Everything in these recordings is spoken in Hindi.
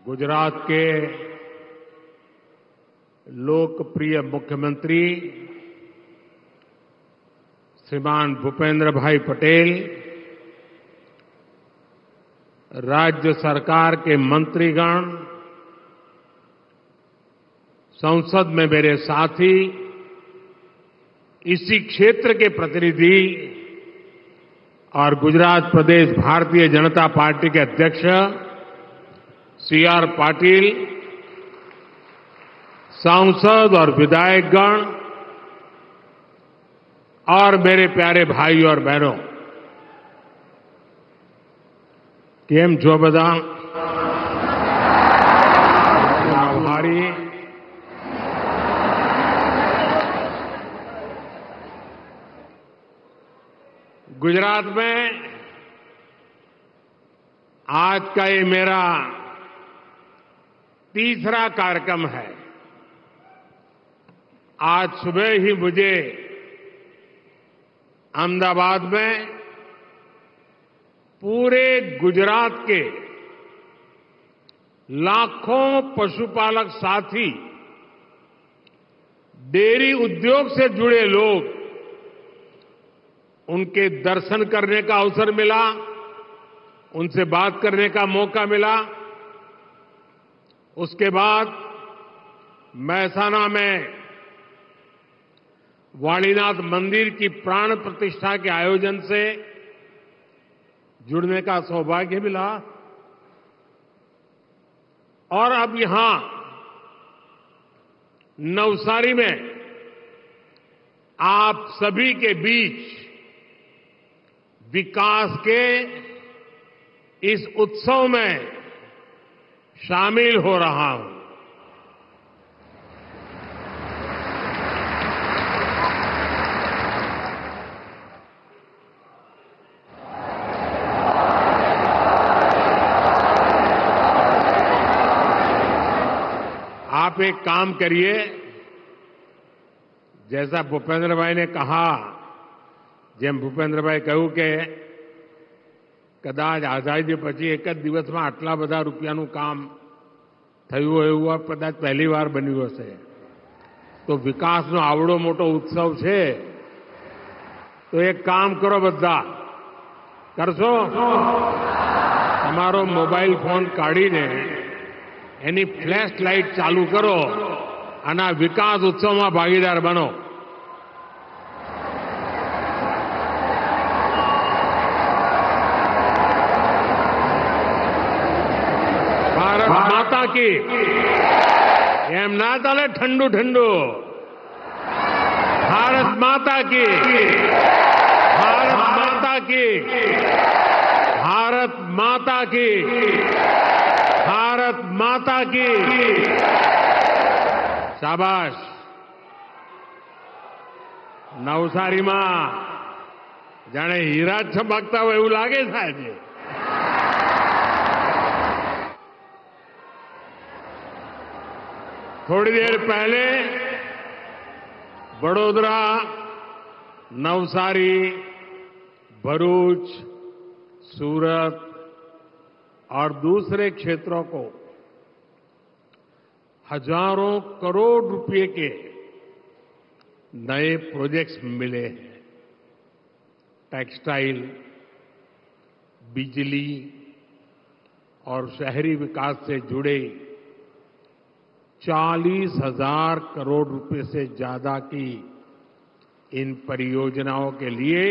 गुजरात के लोकप्रिय मुख्यमंत्री श्रीमान भूपेंद्र भाई पटेल, राज्य सरकार के मंत्रीगण, संसद में मेरे साथी, इसी क्षेत्र के प्रतिनिधि और गुजरात प्रदेश भारतीय जनता पार्टी के अध्यक्ष सीआर पाटिल, सांसद और विधायकगण और मेरे प्यारे भाई और बहनों, केम छो बधा? आभारी। गुजरात में आज का ये मेरा तीसरा कार्यक्रम है। आज सुबह ही मुझे अहमदाबाद में पूरे गुजरात के लाखों पशुपालक साथी, डेयरी उद्योग से जुड़े लोग, उनके दर्शन करने का अवसर मिला, उनसे बात करने का मौका मिला। उसके बाद मैसाना में वाणीनाथ मंदिर की प्राण प्रतिष्ठा के आयोजन से जुड़ने का सौभाग्य मिला और अब यहां नवसारी में आप सभी के बीच विकास के इस उत्सव में शामिल हो रहा हूं। आप एक काम करिए, जैसा भूपेंद्र भाई ने कहा, જેમ ભૂપેન્દ્રભાઈ કહ્યું કે કદાચ આઝાદી પછી એક જ દિવસમાં આટલા બધા રૂપિયાનું કામ થયું હોય એવું કદાચ પહેલી વાર બન્યું હશે। તો વિકાસનો આવડો મોટો ઉત્સવ છે, તો એક કામ કરો, બધા કરશો? તમારો મોબાઈલ ફોન કાઢીને એની ફ્લેશ લાઇટ ચાલુ કરો અને આ વિકાસ ઉત્સવમાં ભાગીદાર બનો। माता की एम ना चले ठंडू ठंडू। भारत माता की, भारत माता की, भारत माता की, भारत माता की। शाबाश। नवसारी में जाने हीरा चमकता हो એવું લાગે છે। थोड़ी देर पहले वडोदरा, नवसारी, भरूच, सूरत और दूसरे क्षेत्रों को हजारों करोड़ रुपए के नए प्रोजेक्ट्स मिले हैं। टेक्सटाइल, बिजली और शहरी विकास से जुड़े 40,000 करोड़ रुपए से ज्यादा की इन परियोजनाओं के लिए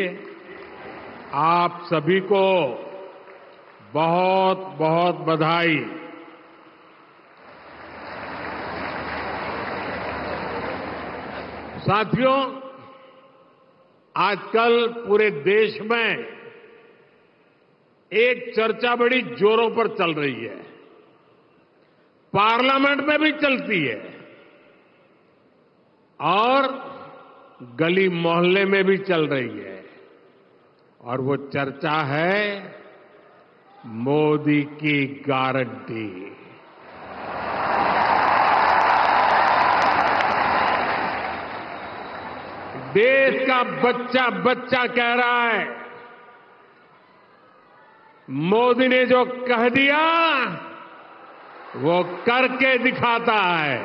आप सभी को बहुत बहुत बधाई। साथियों, आजकल पूरे देश में एक चर्चा बड़ी जोरों पर चल रही है, पार्लियामेंट में भी चलती है और गली मोहल्ले में भी चल रही है, और वो चर्चा है मोदी की गारंटी। देश का बच्चा बच्चा कह रहा है, मोदी ने जो कह दिया वो करके दिखाता है।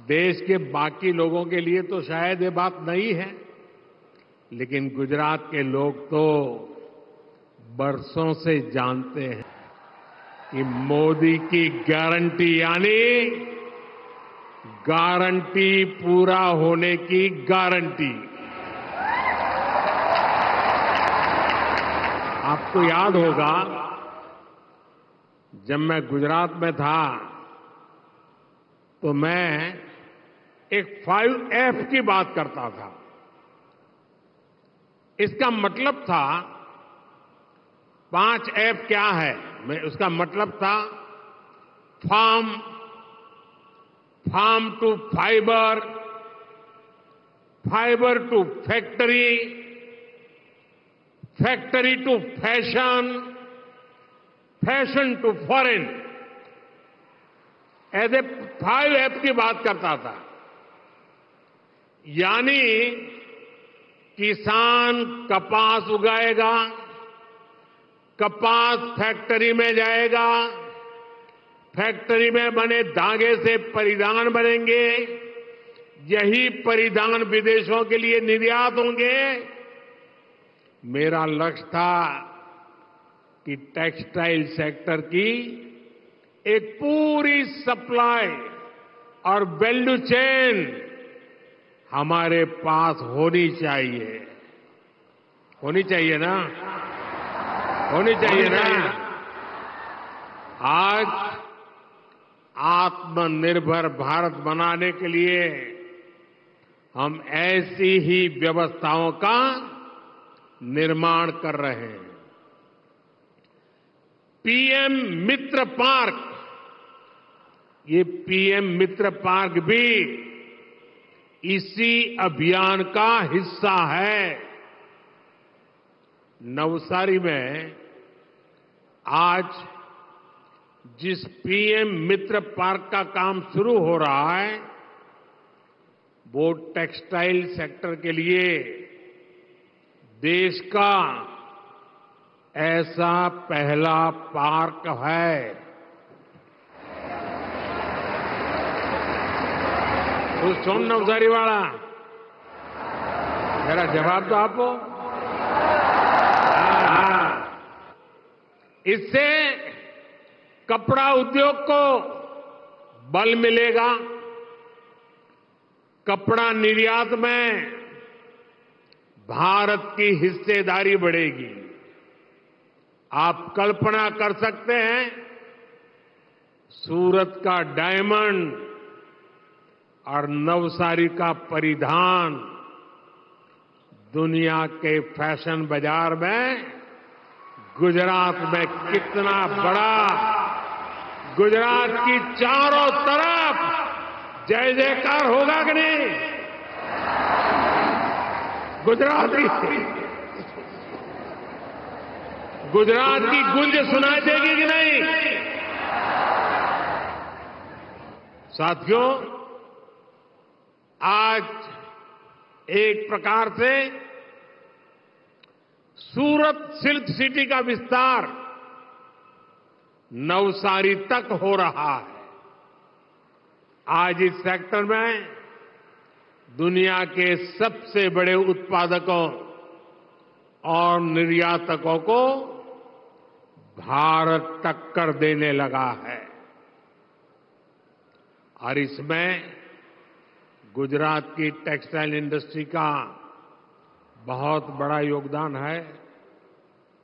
देश के बाकी लोगों के लिए तो शायद ये बात नहीं है, लेकिन गुजरात के लोग तो बरसों से जानते हैं कि मोदी की गारंटी यानी गारंटी पूरा होने की गारंटी। आपको याद होगा, जब मैं गुजरात में था तो मैं एक 5F की बात करता था। इसका मतलब था 5F क्या है? उसका मतलब था farm, farm to fibre, fibre to factory, factory to fashion, fashion to foreign. ऐसे 5F की बात करता था। यानी किसान कपास उगाएगा, कपास फैक्ट्री में जाएगा, फैक्ट्री में बने धागे से परिधान बनेंगे, यही परिधान विदेशों के लिए निर्यात होंगे। मेरा लक्ष्य था कि टेक्सटाइल सेक्टर की एक पूरी सप्लाई और वैल्यू चेन हमारे पास होनी चाहिए। होनी चाहिए ना? होनी चाहिए ना? आज आत्मनिर्भर भारत बनाने के लिए हम ऐसी ही व्यवस्थाओं का निर्माण कर रहे हैं। पीएम मित्र पार्क, ये पीएम मित्र पार्क भी इसी अभियान का हिस्सा है। नवसारी में आज जिस पीएम मित्र पार्क का काम शुरू हो रहा है, वो टेक्सटाइल सेक्टर के लिए देश का ऐसा पहला पार्क है। खुश हो नवसारी वाला? मेरा जवाब तो आपको। इससे कपड़ा उद्योग को बल मिलेगा, कपड़ा निर्यात में भारत की हिस्सेदारी बढ़ेगी। आप कल्पना कर सकते हैं, सूरत का डायमंड और नवसारी का परिधान दुनिया के फैशन बाजार में गुजरात में कितना बड़ा, गुजरात की चारों तरफ जय जयकार होगा कि नहीं? गुजरात की गूंज सुनाई देगी कि नहीं? साथियों, आज एक प्रकार से सूरत सिल्क सिटी का विस्तार नवसारी तक हो रहा है। आज इस सेक्टर में दुनिया के सबसे बड़े उत्पादकों और निर्यातकों को भारत टक्कर देने लगा है और इसमें गुजरात की टेक्सटाइल इंडस्ट्री का बहुत बड़ा योगदान है।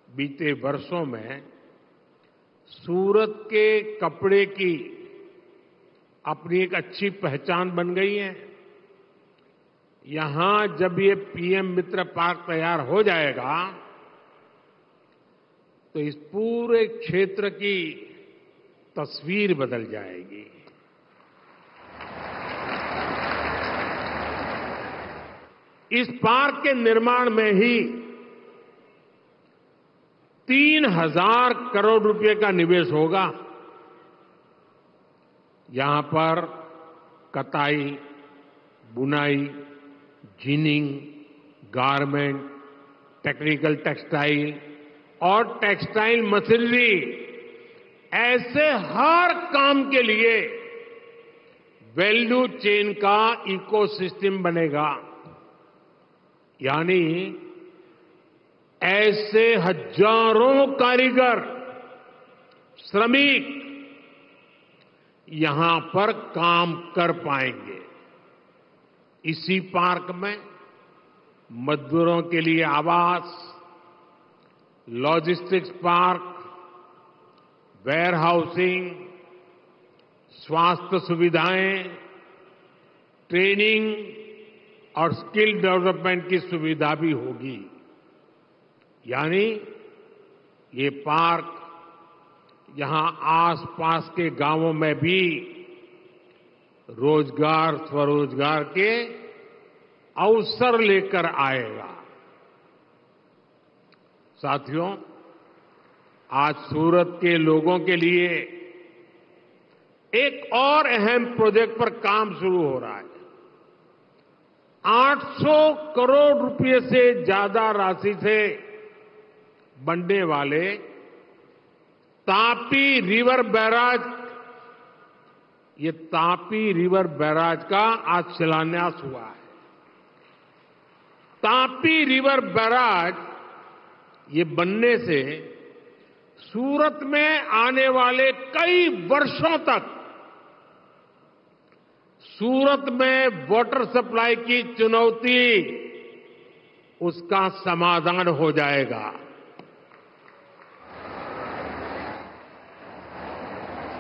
बीते वर्षों में सूरत के कपड़े की अपनी एक अच्छी पहचान बन गई है। यहां जब ये पीएम मित्र पार्क तैयार हो जाएगा तो इस पूरे क्षेत्र की तस्वीर बदल जाएगी। इस पार्क के निर्माण में ही 3000 करोड़ रुपए का निवेश होगा। यहां पर कताई, बुनाई, जिनिंग, गारमेंट, टेक्निकल टेक्सटाइल, और टेक्सटाइल मशीनरी, ऐसे हर काम के लिए वैल्यू चेन का इकोसिस्टम बनेगा। यानी ऐसे हजारों कारीगर, श्रमिक यहां पर काम कर पाएंगे। इसी पार्क में मजदूरों के लिए आवास, लॉजिस्टिक्स पार्क, वेयर हाउसिंग, स्वास्थ्य सुविधाएं, ट्रेनिंग और स्किल डेवलपमेंट की सुविधा भी होगी। यानी ये पार्क यहां आसपास के गांवों में भी रोजगार, स्वरोजगार के अवसर लेकर आएगा। साथियों, आज सूरत के लोगों के लिए एक और अहम प्रोजेक्ट पर काम शुरू हो रहा है। 800 करोड़ रुपए से ज्यादा राशि से बनने वाले तापी रिवर बैराज, ये तापी रिवर बैराज का आज शिलान्यास हुआ है। तापी रिवर बैराज ये बनने से सूरत में आने वाले कई वर्षों तक सूरत में वाटर सप्लाई की चुनौती, उसका समाधान हो जाएगा।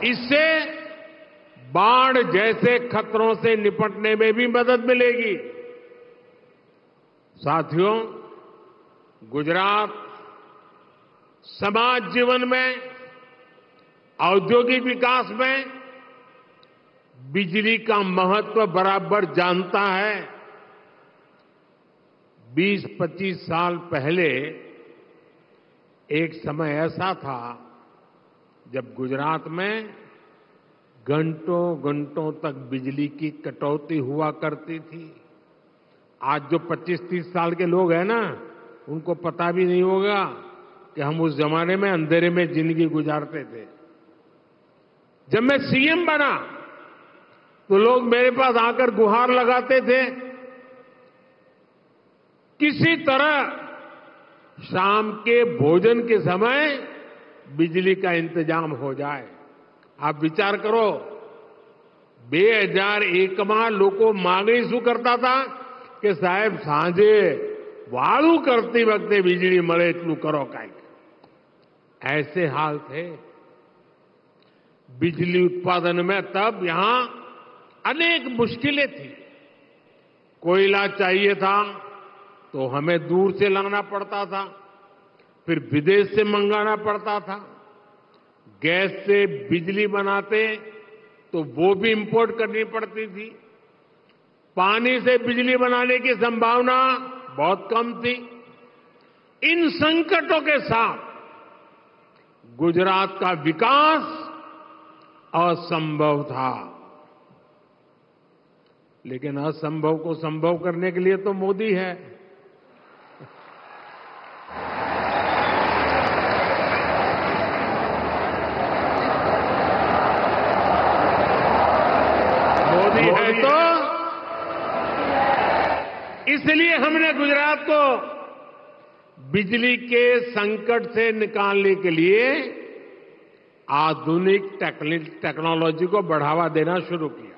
इससे बाढ़ जैसे खतरों से निपटने में भी मदद मिलेगी। साथियों, गुजरात समाज जीवन में, औद्योगिक विकास में बिजली का महत्व बराबर जानता है। 20-25 साल पहले एक समय ऐसा था जब गुजरात में घंटों घंटों तक बिजली की कटौती हुआ करती थी। आज जो 25-30 साल के लोग हैं ना, उनको पता भी नहीं होगा कि हम उस जमाने में अंधेरे में जिंदगी गुजारते थे। जब मैं सीएम बना तो लोग मेरे पास आकर गुहार लगाते थे, किसी तरह शाम के भोजन के समय बिजली का इंतजाम हो जाए। आप विचार करो, 2001 में लोगों मांगणी शू करता था कि साहेब सांजे वाळू करती वक्ते बिजली मळे एटलू करो कांईक। ऐसे हाल थे बिजली उत्पादन में। तब यहां अनेक मुश्किलें थी। कोयला चाहिए था तो हमें दूर से लाना पड़ता था, फिर विदेश से मंगाना पड़ता था। गैस से बिजली बनाते तो वो भी इंपोर्ट करनी पड़ती थी। पानी से बिजली बनाने की संभावना बहुत कम थी। इन संकटों के साथ गुजरात का विकास असंभव था। लेकिन असंभव को संभव करने के लिए तो मोदी है। मोदी है तो इसलिए हमने गुजरात को बिजली के संकट से निकालने के लिए आधुनिक टेक्नोलॉजी को बढ़ावा देना शुरू किया।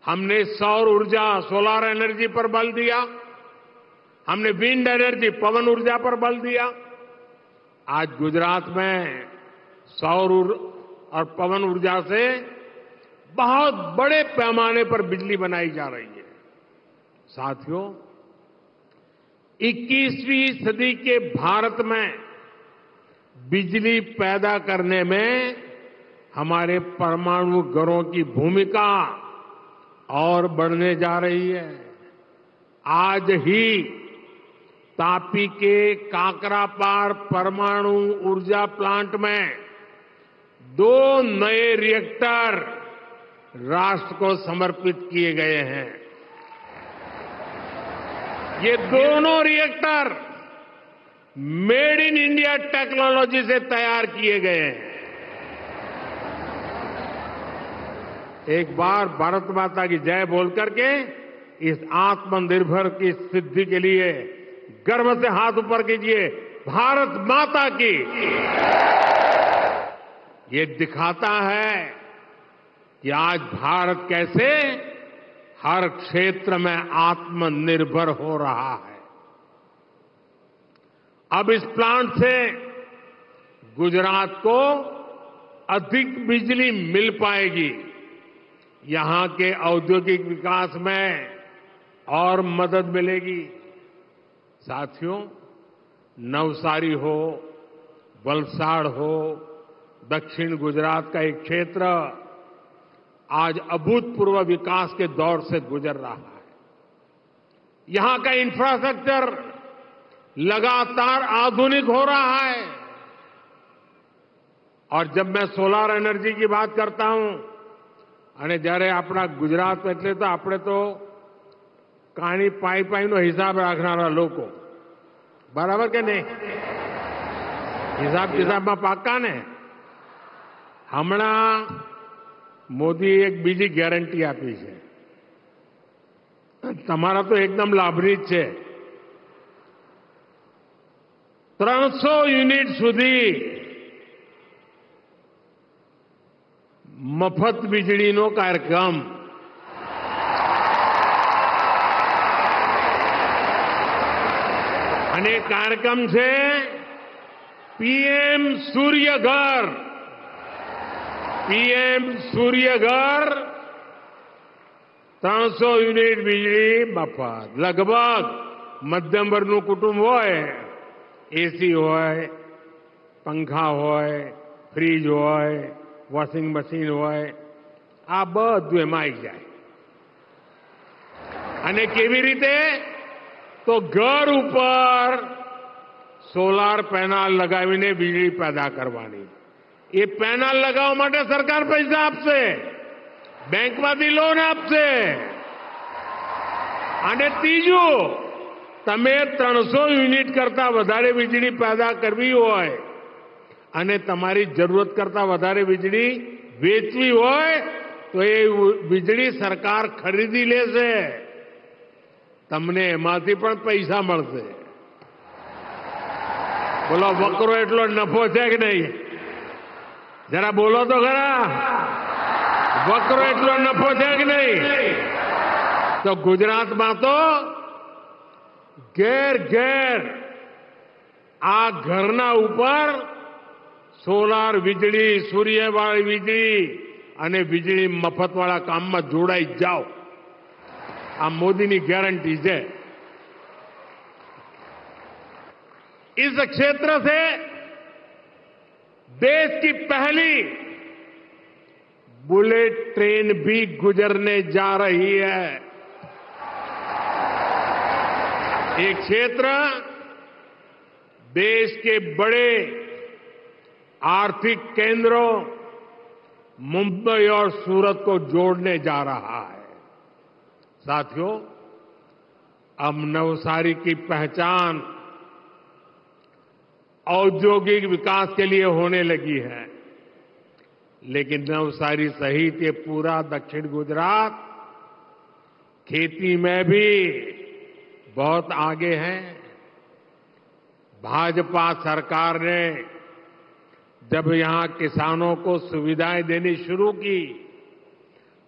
हमने सौर ऊर्जा, सोलर एनर्जी पर बल दिया। हमने विंड एनर्जी, पवन ऊर्जा पर बल दिया। आज गुजरात में सौर और पवन ऊर्जा से बहुत बड़े पैमाने पर बिजली बनाई जा रही है। साथियों, 21वीं सदी के भारत में बिजली पैदा करने में हमारे परमाणु घरों की भूमिका और बढ़ने जा रही है। आज ही तापी के काकरापार परमाणु ऊर्जा प्लांट में 2 नए रिएक्टर राष्ट्र को समर्पित किए गए हैं। ये दोनों reactor made in India technology से तैयार किए गए हैं। एक बार भारत माता की जय बोल करके इस आत्मनिर्भर की सिद्धि के लिए गर्व से हाथ ऊपर कीजिए। भारत माता की। ये दिखाता है कि आज भारत कैसे हर क्षेत्र में आत्मनिर्भर हो रहा है। अब इस प्लांट से गुजरात को अधिक बिजली मिल पाएगी। यहां के औद्योगिक विकास में और मदद मिलेगी। साथियों, नवसारी हो, वलसाड़ हो, दक्षिण गुजरात का एक क्षेत्र आज अभूतपूर्व विकास के दौर से गुजर रहा है। यहां का इंफ्रास्ट्रक्चर लगातार आधुनिक हो रहा है। और जब मैं सोलार एनर्जी की बात करता हूं, અને જ્યારે આપણા ગુજરાત એટલે તો આપણે તો કાણી પાઈનો હિસાબ રાખનારા લોકો, બરાબર કે નહીં? હિસાબ કિતાબમાં પાક્કા ને? હમણાં મોદીએ એક બીજી ગેરંટી આપી છે, તમારા તો એકદમ લાભની જ છે। 300 યુનિટ સુધી મફત વીજળીનો કાર્યક્રમ। અને કાર્યક્રમ છે PM Suryaghar. PM Suryaghar 300 unit વીજળી મફત। લગભગ મધ્યમ વર્ગનું કુટુંબ હોય, એસી હોય, પંખા હોય, ફ્રીજ હોય, વોશિંગ મશીન હોય, આ બધું એમાં આવી જાય। અને કેવી રીતે? તો ઘર ઉપર સોલાર પેનલ લગાવીને વીજળી પેદા કરવાની। એ પેનલ લગાવવા માટે સરકાર પૈસા આપશે, બેંકમાંથી લોન આપશે। અને ત્રીજું, તમે 300 યુનિટ કરતા વધારે વીજળી પેદા કરવી હોય અને તમારી જરૂરત કરતા વધારે વીજળી વેચવી હોય તો એ વીજળી સરકાર ખરીદી લેશે, તમને એમાંથી પણ પૈસા મળશે। બોલો, વકરો એટલો નફો છે કે નહીં? જરા બોલો તો ખરા, વકરો એટલો નફો છે કે નહીં? તો ગુજરાતમાં તો ઘેર ઘેર આ ઘરના ઉપર સોલાર વીજળી, સૂર્યવાળી વીજળી અને વીજળી મફતવાળા કામમાં જોડાઈ જાઓ। આ મોદીની ગેરંટી છે। इस क्षेत्र से देश की पहली बुलेट ट्रेन भी गुजरने जा रही है। एक क्षेत्र देश के बड़े आर्थिक केंद्रों मुंबई और सूरत को जोड़ने जा रहा है। साथियों, अब नवसारी की पहचान औद्योगिक विकास के लिए होने लगी है, लेकिन नवसारी सहित ये पूरा दक्षिण गुजरात खेती में भी बहुत आगे है। भाजपा सरकार ने जब यहां किसानों को सुविधाएं देनी शुरू की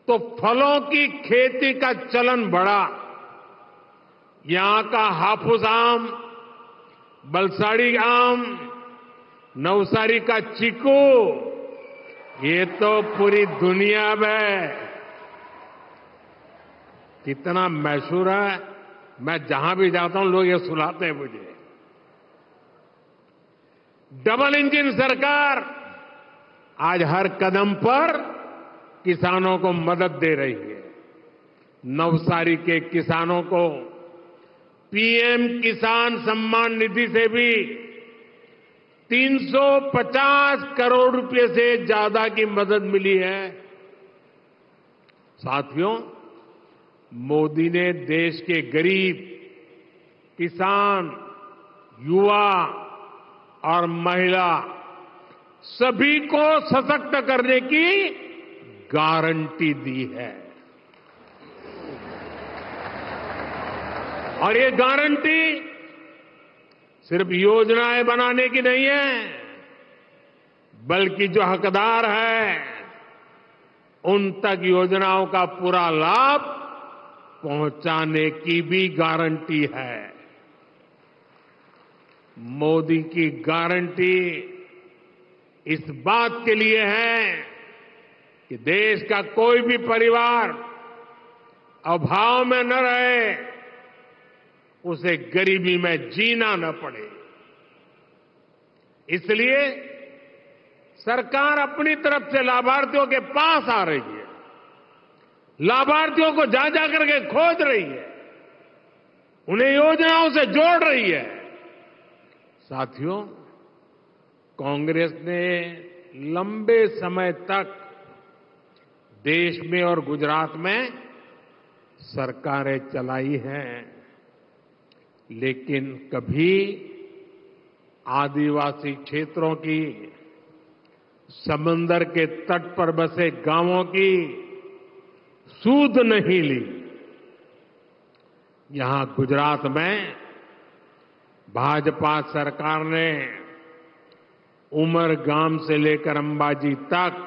तो फलों की खेती का चलन बढ़ा। यहां का हाफूस आम, बलसाड़ी आम, नवसारी का चीकू, ये तो पूरी दुनिया में कितना मशहूर है। मैं जहां भी जाता हूं लोग ये सुनाते हैं मुझे। डबल इंजन सरकार आज हर कदम पर किसानों को मदद दे रही है। नवसारी के किसानों को पीएम किसान सम्मान निधि से भी 350 करोड़ रुपए से ज्यादा की मदद मिली है। साथियों, मोदी ने देश के गरीब, किसान, युवा और महिला सभी को सशक्त करने की गारंटी दी है। और ये गारंटी सिर्फ योजनाएं बनाने की नहीं है, बल्कि जो हकदार है उन तक योजनाओं का पूरा लाभ पहुंचाने की भी गारंटी है। मोदी की गारंटी इस बात के लिए है कि देश का कोई भी परिवार अभाव में न रहे, उसे गरीबी में जीना न पड़े। इसलिए सरकार अपनी तरफ से लाभार्थियों के पास आ रही है, लाभार्थियों को जा जा करके खोज रही है, उन्हें योजनाओं से जोड़ रही है। साथियों, कांग्रेस ने लंबे समय तक देश में और गुजरात में सरकारें चलाई हैं, लेकिन कभी आदिवासी क्षेत्रों की, समंदर के तट पर बसे गांवों की सूध नहीं ली। यहां गुजरात में भाजपा सरकार ने उमरगाम से लेकर अंबाजी तक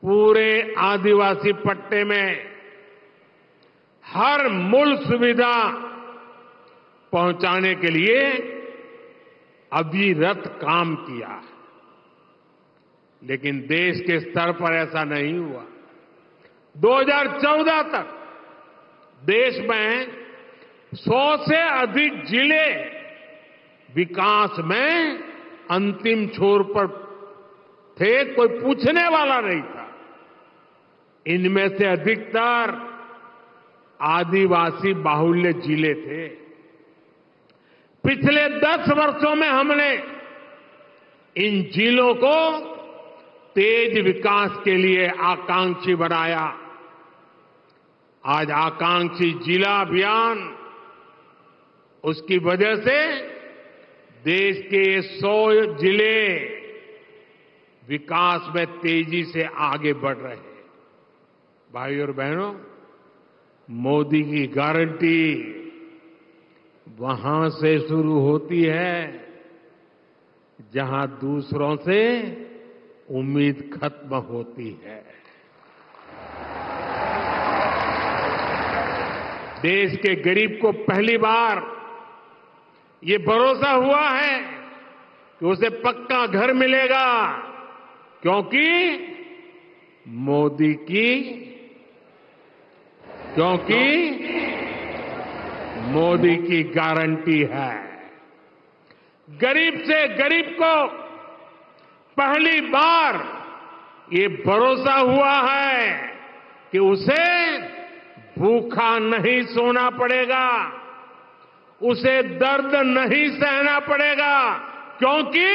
पूरे आदिवासी पट्टे में हर मूल सुविधा पहुंचाने के लिए अविरत काम किया। लेकिन देश के स्तर पर ऐसा नहीं हुआ। 2014 तक देश में 100 से अधिक जिले विकास में अंतिम छोर पर थे, कोई पूछने वाला नहीं था। इनमें से अधिकतर आदिवासी बाहुल्य जिले थे। पिछले 10 वर्षों में हमने इन जिलों को तेज विकास के लिए आकांक्षी बनाया। आज आकांक्षी जिला अभियान, उसकी वजह से देश के 100 जिले विकास में तेजी से आगे बढ़ रहे हैं। भाइयों और बहनों, मोदी की गारंटी वहां से शुरू होती है जहां दूसरों से उम्मीद खत्म होती है। देश के गरीब को पहली बार ये भरोसा हुआ है कि उसे पक्का घर मिलेगा, क्योंकि मोदी की गारंटी है। गरीब से गरीब को पहली बार ये भरोसा हुआ है कि उसे भूखा नहीं सोना पड़ेगा, उसे दर्द नहीं सहना पड़ेगा, क्योंकि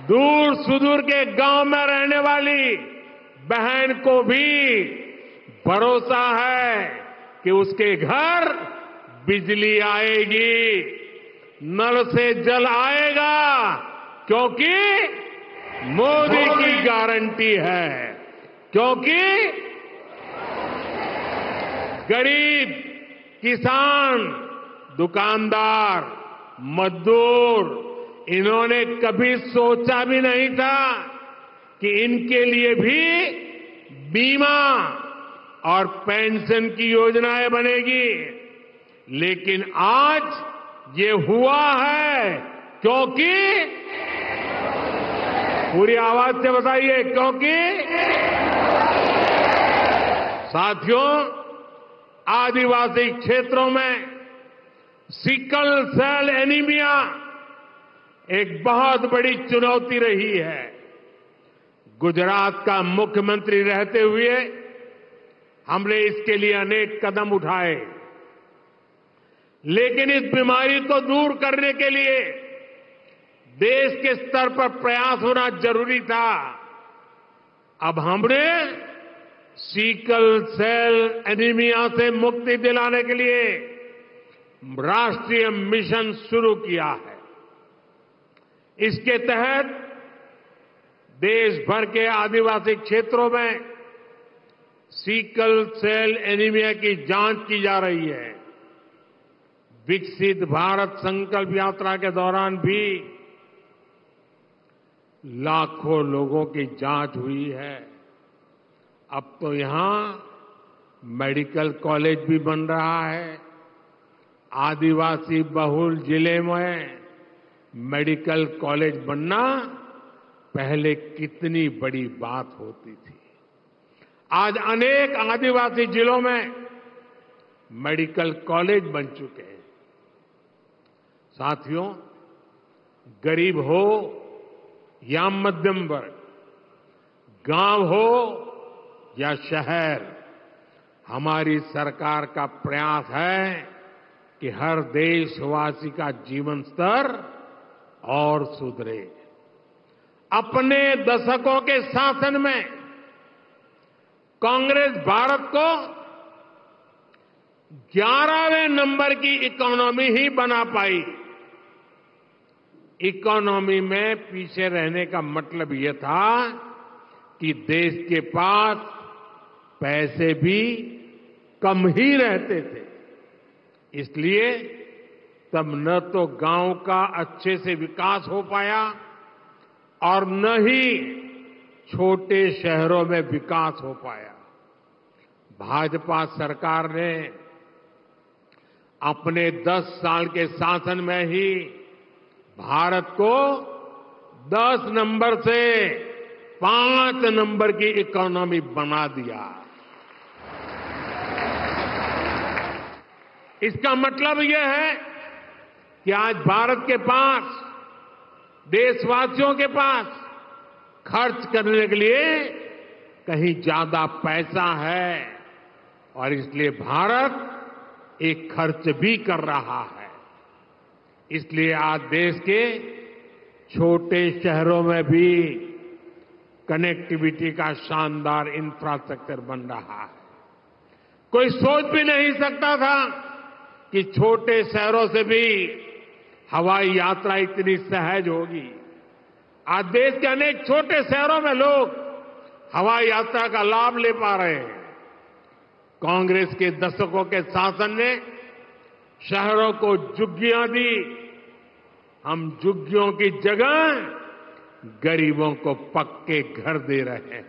दूर सुदूर के गांव में रहने वाली बहन को भी भरोसा है कि उसके घर बिजली आएगी, नल से जल आएगा, क्योंकि मोदी की गारंटी है। क्योंकि गरीब, किसान, दुकानदार, मजदूर, इन्होंने कभी सोचा भी नहीं था कि इनके लिए भी बीमा और पेंशन की योजनाएं बनेगी। लेकिन आज ये हुआ है क्योंकि, पूरी आवाज से बताइए, क्योंकि साथियों, आदिवासी क्षेत्रों में सिकल सेल एनीमिया एक बहुत बड़ी चुनौती रही है। गुजरात का मुख्यमंत्री रहते हुए हमने इसके लिए अनेक कदम उठाए, लेकिन इस बीमारी को दूर करने के लिए देश के स्तर पर प्रयास होना जरूरी था। अब हमने सीकल सेल एनीमिया से मुक्ति दिलाने के लिए राष्ट्रीय मिशन शुरू किया है। इसके तहत देश भर के आदिवासी क्षेत्रों में सीकल सेल एनीमिया की जांच की जा रही है। विकसित भारत संकल्प यात्रा के दौरान भी लाखों लोगों की जांच हुई है। अब तो यहां मेडिकल कॉलेज भी बन रहा है। आदिवासी बहुल जिले में मेडिकल कॉलेज बनना पहले कितनी बड़ी बात होती थी। आज अनेक आदिवासी जिलों में मेडिकल कॉलेज बन चुके हैं। साथियों, गरीब हो या मध्यम वर्ग, गांव हो या शहर, हमारी सरकार का प्रयास है कि हर देशवासी का जीवन स्तर और सुधरे। अपने दशकों के शासन में कांग्रेस भारत को 11वें नंबर की इकोनॉमी ही बना पाई। इकोनॉमी में पीछे रहने का मतलब यह था कि देश के पास पैसे भी कम ही रहते थे। इसलिए तब न तो गांव का अच्छे से विकास हो पाया और न ही छोटे शहरों में विकास हो पाया। भाजपा सरकार ने अपने 10 साल के शासन में ही भारत को 10 नंबर से 5 नंबर की इकोनॉमी बना दिया। इसका मतलब यह है कि आज भारत के पास, देशवासियों के पास खर्च करने के लिए कहीं ज्यादा पैसा है और इसलिए भारत एक खर्च भी कर रहा है। इसलिए आज देश के छोटे शहरों में भी कनेक्टिविटी का शानदार इंफ्रास्ट्रक्चर बन रहा है। कोई सोच भी नहीं सकता था कि छोटे शहरों से भी हवाई यात्रा इतनी सहज होगी। आज देश के अनेक छोटे शहरों में लोग हवाई यात्रा का लाभ ले पा रहे हैं। कांग्रेस के दशकों के शासन ने शहरों को झुग्गियां दी। हम झुग्गियों की जगह गरीबों को पक्के घर दे रहे हैं।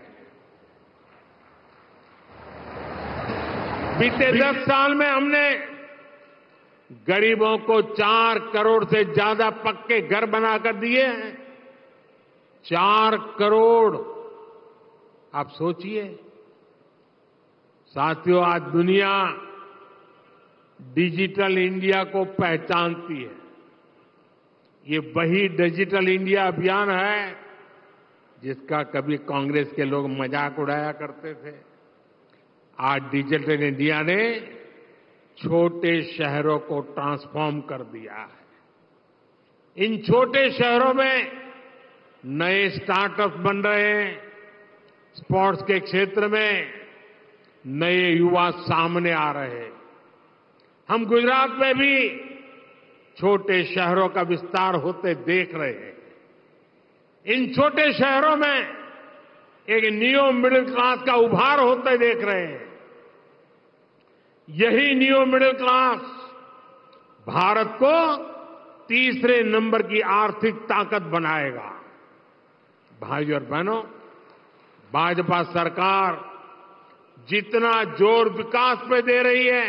बीते 10 साल में हमने गरीबों को 4 करोड़ से ज्यादा पक्के घर बनाकर दिए हैं। 4 करोड़। आप सोचिए साथियों, आज दुनिया डिजिटल इंडिया को पहचानती है। ये वही डिजिटल इंडिया अभियान है जिसका कभी कांग्रेस के लोग मजाक उड़ाया करते थे। आज डिजिटल इंडिया ने छोटे शहरों को ट्रांसफॉर्म कर दिया है। इन छोटे शहरों में नए स्टार्टअप बन रहे हैं। स्पोर्ट्स के क्षेत्र में नए युवा सामने आ रहे हैं। हम गुजरात में भी छोटे शहरों का विस्तार होते देख रहे हैं। इन छोटे शहरों में एक न्यू मिडिल क्लास का उभार होते देख रहे हैं। यही न्यू मिडिल क्लास भारत को तीसरे नंबर की आर्थिक ताकत बनाएगा। भाइयों और बहनों, भाजपा सरकार जितना जोर विकास पे दे रही है,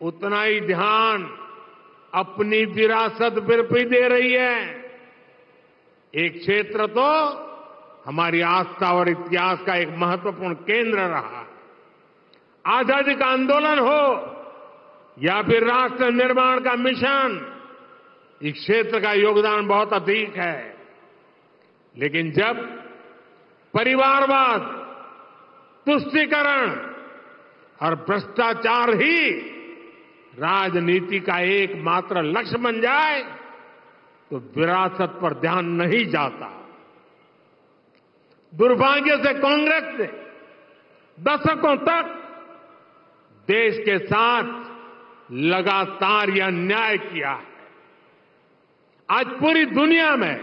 उतना ही ध्यान अपनी विरासत पर भी दे रही है। एक क्षेत्र तो हमारी आस्था और इतिहास का एक महत्वपूर्ण केंद्र रहा है। आजादी का आंदोलन हो या फिर राष्ट्र निर्माण का मिशन, इस क्षेत्र का योगदान बहुत अधिक है। लेकिन जब परिवारवाद, तुष्टीकरण और भ्रष्टाचार ही राजनीति का एकमात्र लक्ष्य बन जाए तो विरासत पर ध्यान नहीं जाता। दुर्भाग्य से कांग्रेस ने दशकों तक देश के साथ लगातार यह अन्याय किया है। आज पूरी दुनिया में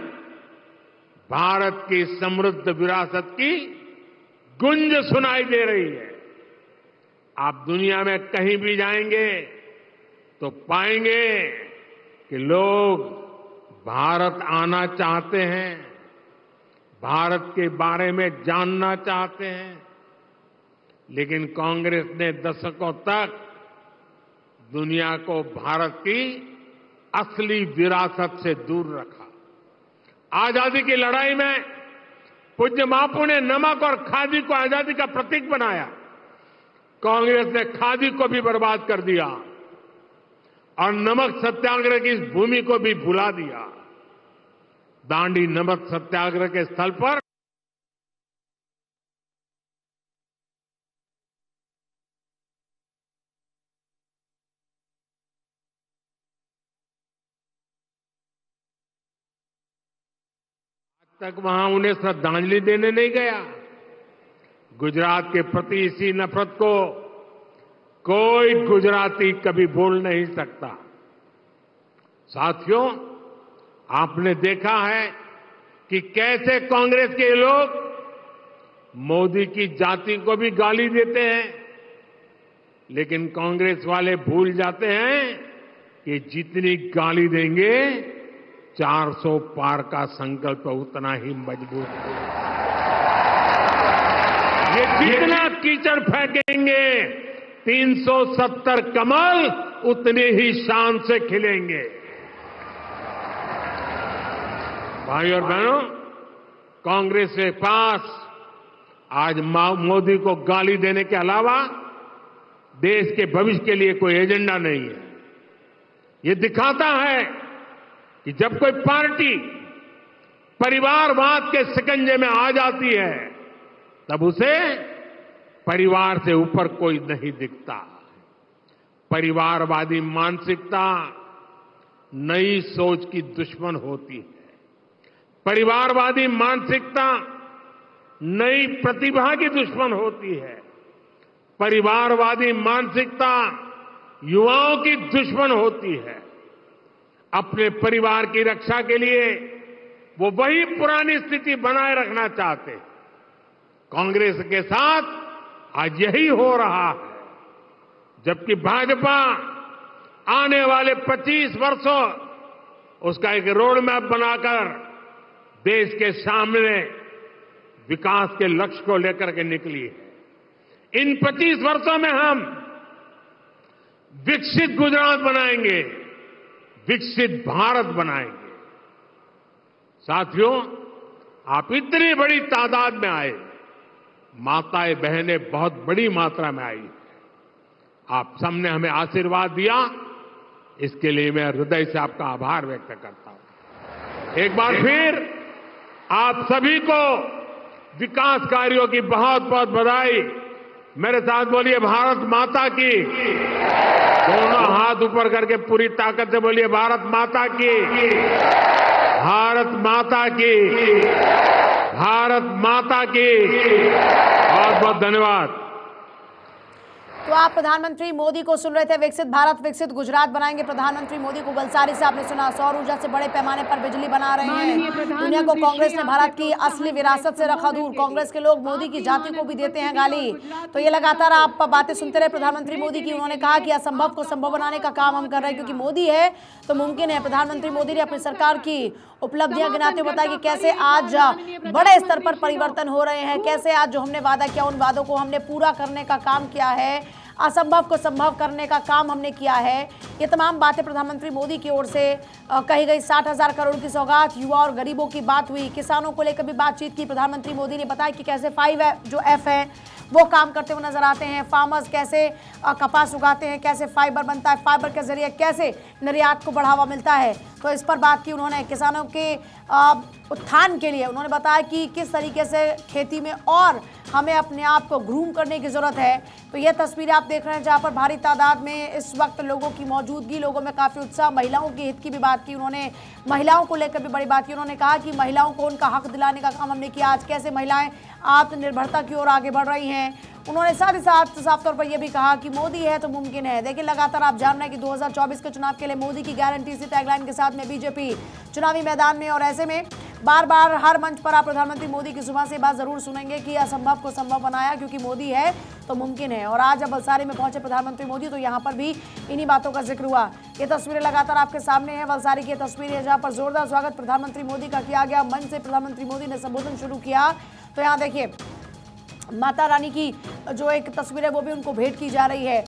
भारत की समृद्ध विरासत की गूंज सुनाई दे रही है। आप दुनिया में कहीं भी जाएंगे तो पाएंगे कि लोग भारत आना चाहते हैं, भारत के बारे में जानना चाहते हैं, लेकिन कांग्रेस ने दशकों तक दुनिया को भारत की असली विरासत से दूर रखा। आजादी की लड़ाई में पूज्य बापू ने नमक और खादी को आजादी का प्रतीक बनाया। कांग्रेस ने खादी को भी बर्बाद कर दिया और नमक सत्याग्रह की इस भूमि को भी भुला दिया। दांडी नमक सत्याग्रह के स्थल पर तक वहां उन्हें श्रद्धांजलि देने नहीं गया। गुजरात के प्रति इसी नफरत को कोई गुजराती कभी भूल नहीं सकता। साथियों, आपने देखा है कि कैसे कांग्रेस के लोग मोदी की जाति को भी गाली देते हैं, लेकिन कांग्रेस वाले भूल जाते हैं कि जितनी गाली देंगे 400 पार का संकल्प उतना ही मजबूत होगा। ये जितना कीचड़ फेंकेंगे 370 कमल उतने ही शान से खिलेंगे। भाई और बहनों, कांग्रेस के पास आज मोदी को गाली देने के अलावा देश के भविष्य के लिए कोई एजेंडा नहीं है। ये दिखाता है कि जब कोई पार्टी परिवारवाद के शिकंजे में आ जाती है तब उसे परिवार से ऊपर कोई नहीं दिखता। परिवारवादी मानसिकता नई सोच की दुश्मन होती है। परिवारवादी मानसिकता नई प्रतिभा की दुश्मन होती है। परिवारवादी मानसिकता युवाओं की दुश्मन होती है। अपने परिवार की रक्षा के लिए वो वही पुरानी स्थिति बनाए रखना चाहते हैं। कांग्रेस के साथ आज यही हो रहा है, जबकि भाजपा आने वाले 25 वर्षों उसका एक रोड मैप बनाकर देश के सामने विकास के लक्ष्य को लेकर के निकली है। इन 25 वर्षों में हम विकसित गुजरात बनाएंगे, विकसित भारत बनाएंगे। साथियों, आप इतनी बड़ी तादाद में आए, माताएं बहनें बहुत बड़ी मात्रा में आई, आप सबने हमें आशीर्वाद दिया, इसके लिए मैं हृदय से आपका आभार व्यक्त करता हूं। एक बार फिर आप सभी को विकास कार्यों की बहुत बहुत बधाई। मेरे साथ बोलिए भारत माता की। दोनों हाथ ऊपर करके पूरी ताकत से बोलिए भारत माता की, भारत माता की, भारत माता की। बहुत बहुत धन्यवाद। तो आप प्रधानमंत्री मोदी को सुन रहे थे। विकसित भारत विकसित गुजरात बनाएंगे। प्रधानमंत्री मोदी को बलसारी से आपने सुना, सौर ऊर्जा से बड़े पैमाने पर बिजली बना रहे हैं। दुनिया को कांग्रेस ने भारत की असली विरासत से रखा दूर। कांग्रेस के लोग मोदी की जाति को भी देते हैं गाली। तो ये लगातार आप बातें सुनते रहे प्रधानमंत्री मोदी की। उन्होंने कहा कि असंभव को संभव बनाने का काम हम कर रहे हैं, क्योंकि मोदी है तो मुमकिन है। प्रधानमंत्री मोदी ने अपनी सरकार की उपलब्धियां गिनाते हुए बताया कि कैसे आज बड़े स्तर पर परिवर्तन हो रहे हैं, कैसे आज जो हमने वादा किया उन वादों को हमने पूरा करने का काम किया है, असंभव को संभव करने का काम हमने किया है। ये तमाम बातें प्रधानमंत्री मोदी की ओर से कही गई। 60,000 करोड़ की सौगात, युवा और गरीबों की बात हुई, किसानों को लेकर भी बातचीत की। प्रधानमंत्री मोदी ने बताया कि कैसे 5F है वो काम करते हुए नजर आते हैं। फार्मर्स कैसे कपास उगाते हैं, कैसे फाइबर बनता है, फाइबर के जरिए कैसे निर्यात को बढ़ावा मिलता है। तो इस पर बात की उन्होंने। किसानों के उत्थान के लिए उन्होंने बताया कि किस तरीके से खेती में और हमें अपने आप को ग्रूम करने की जरूरत है। तो ये तस्वीरें आप देख रहे हैं जहां पर भारी तादाद में इस वक्त लोगों की मौजूदगी, लोगों में काफ़ी उत्साह। महिलाओं के हित की भी बात की उन्होंने, महिलाओं को लेकर भी बड़ी बात की। उन्होंने कहा कि महिलाओं को उनका हक दिलाने का काम हमने किया। आज कैसे महिलाएं आत्मनिर्भरता की ओर आगे बढ़ रही हैं। हैं। उन्होंने साथ ही साथ साफ तौर पर यह भी कहा कि मोदी है तो मुमकिन है। देखिए, लगातार आप जान रहे हैं कि 2024 के चुनाव के लिए मोदी की गारंटी इसी टैगलाइन के साथ में बीजेपी चुनावी मैदान में, और ऐसे में बार बार हर मंच पर आप प्रधानमंत्री मोदी की जुबान से बात जरूर सुनेंगे कि असंभव को संभव बनाया, क्योंकि मोदी है तो मुमकिन है। और आज जब वलसाड़ी में पहुंचे प्रधानमंत्री मोदी तो यहां पर भी इन्हीं बातों का जिक्र हुआ। ये तस्वीरें लगातार आपके सामने हैं, वलसाड़ी की तस्वीर है जहां पर जोरदार स्वागत प्रधानमंत्री मोदी का किया गया। मंच से प्रधानमंत्री मोदी ने संबोधन शुरू किया तो यहाँ देखिए माता रानी की जो एक तस्वीर है वो भी उनको भेंट की जा रही है।